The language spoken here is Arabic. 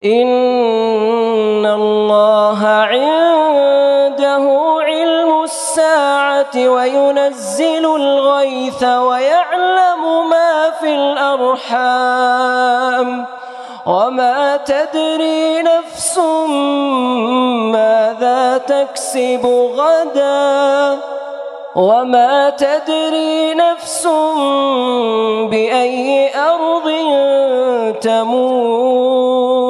إن الله عنده علم الساعة وينزل الغيث ويعلم ما في الأرحام وما تدري نفس ماذا تكسب غدا وما تدري نفس بأي أرض تموت